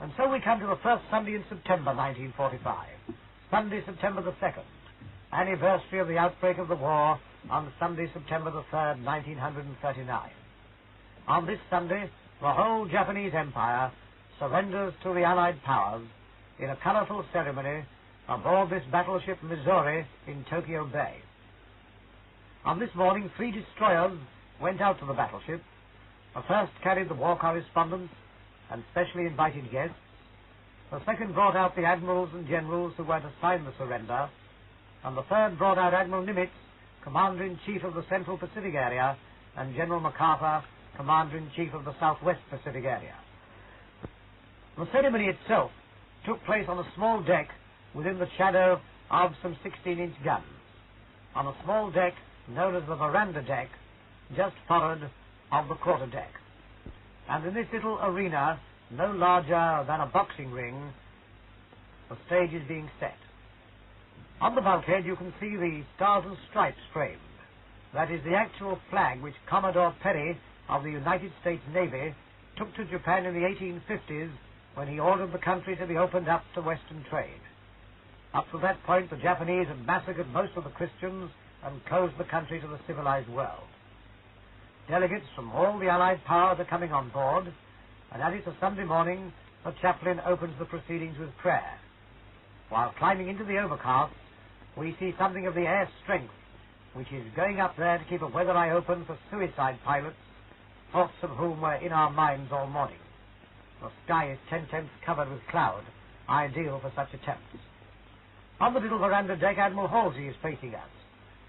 And so we come to the first Sunday in September 1945, Sunday, September the 2nd, anniversary of the outbreak of the war on Sunday, September the 3rd, 1939. On this Sunday, the whole Japanese Empire surrenders to the Allied powers in a colorful ceremony aboard this battleship Missouri in Tokyo Bay. On this morning, 3 destroyers went out to the battleship. The first carried the war correspondents and specially invited guests. The second brought out the admirals and generals who were to sign the surrender. And the third brought out Admiral Nimitz, Commander-in-Chief of the Central Pacific Area, and General MacArthur, Commander-in-Chief of the Southwest Pacific Area. The ceremony itself took place on a small deck within the shadow of some 16-inch guns, on a small deck known as the veranda deck, just forward of the quarter deck. And in this little arena, no larger than a boxing ring, the stage is being set. On the bulkhead you can see the Stars and Stripes framed. That is the actual flag which Commodore Perry of the United States Navy took to Japan in the 1850s when he ordered the country to be opened up to Western trade. Up to that point, the Japanese had massacred most of the Christians and closed the country to the civilized world. Delegates from all the Allied powers are coming on board, and as it's a Sunday morning, the chaplain opens the proceedings with prayer. While climbing into the overcast, we see something of the air strength which is going up there to keep a weather eye open for suicide pilots, thoughts of whom were in our minds all morning. The sky is 10/10 covered with cloud, ideal for such attempts. On the little veranda deck, Admiral Halsey is facing us,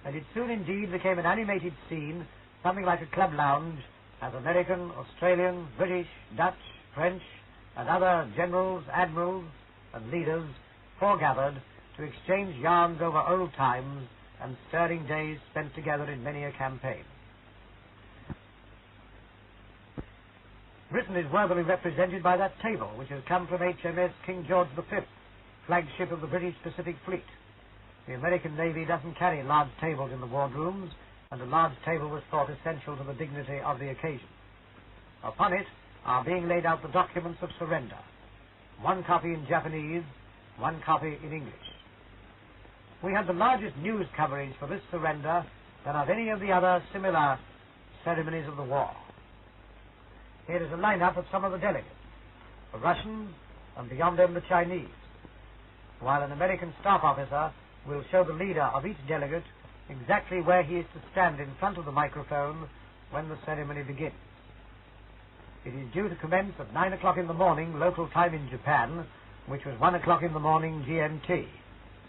and it soon indeed became an animated scene, something like a club lounge, as American, Australian, British, Dutch, French, and other generals, admirals, and leaders foregathered to exchange yarns over old times and stirring days spent together in many a campaign. Britain is worthily represented by that table, which has come from HMS King George V, flagship of the British Pacific Fleet. The American Navy doesn't carry large tables in the wardrooms, and a large table was thought essential to the dignity of the occasion. Upon it are being laid out the documents of surrender, 1 copy in Japanese, 1 copy in English. We had the largest news coverage for this surrender than of any of the other similar ceremonies of the war. Here is a lineup of some of the delegates, the Russians, and beyond them the Chinese, while an American staff officer will show the leader of each delegate exactly where he is to stand in front of the microphone when the ceremony begins. It is due to commence at 9 o'clock in the morning, local time in Japan, which was 1 o'clock in the morning GMT.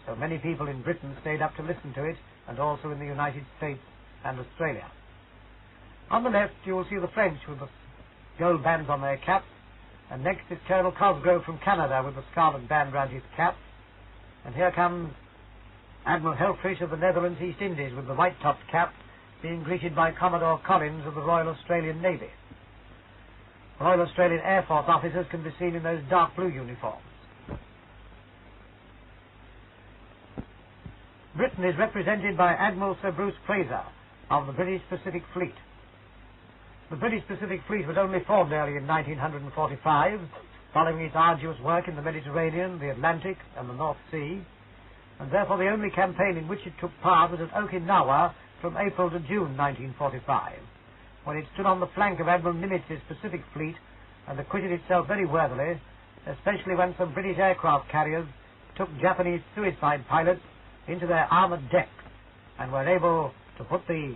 So many people in Britain stayed up to listen to it, and also in the United States and Australia. On the left, you will see the French with the gold bands on their caps, and next is Colonel Cosgrove from Canada with the scarlet band round his cap, and here comes Admiral Helfrich of the Netherlands East Indies with the white-topped cap, being greeted by Commodore Collins of the Royal Australian Navy. Royal Australian Air Force officers can be seen in those dark blue uniforms. Britain is represented by Admiral Sir Bruce Fraser of the British Pacific Fleet. The British Pacific Fleet was only formed early in 1945, following its arduous work in the Mediterranean, the Atlantic, and the North Sea, and therefore the only campaign in which it took part was at Okinawa from April to June 1945, when it stood on the flank of Admiral Nimitz's Pacific Fleet and acquitted itself very worthily, especially when some British aircraft carriers took Japanese suicide pilots into their armored decks and were able to put the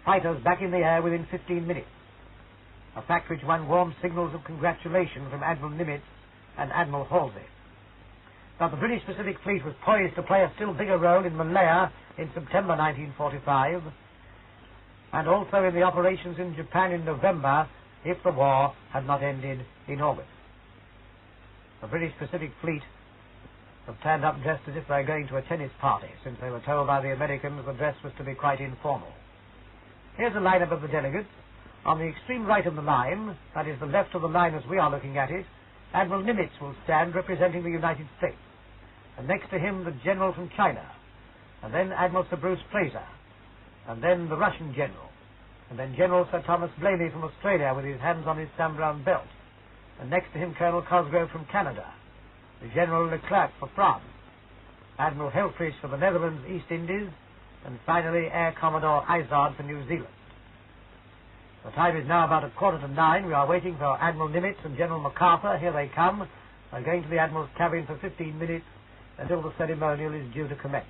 fighters back in the air within 15 minutes, a fact which won warm signals of congratulation from Admiral Nimitz and Admiral Halsey. But the British Pacific Fleet was poised to play a still bigger role in Malaya in September 1945, and also in the operations in Japan in November if the war had not ended in August. The British Pacific Fleet have turned up dressed as if they were going to a tennis party, since they were told by the Americans the dress was to be quite informal. Here's a lineup of the delegates. On the extreme right of the line, that is the left of the line as we are looking at it, Admiral Nimitz will stand representing the United States, and next to him the general from China, and then Admiral Sir Bruce Fraser, and then the Russian general, and then General Sir Thomas Blamey from Australia with his hands on his Sam Browne belt, and next to him Colonel Cosgrove from Canada, General Leclerc for France, Admiral Helfrich for the Netherlands, East Indies, and finally Air Commodore Izard for New Zealand. The time is now about 9:15. We are waiting for Admiral Nimitz and General MacArthur. Here they come. They're going to the Admiral's cabin for 15 minutes until the ceremonial is due to commence.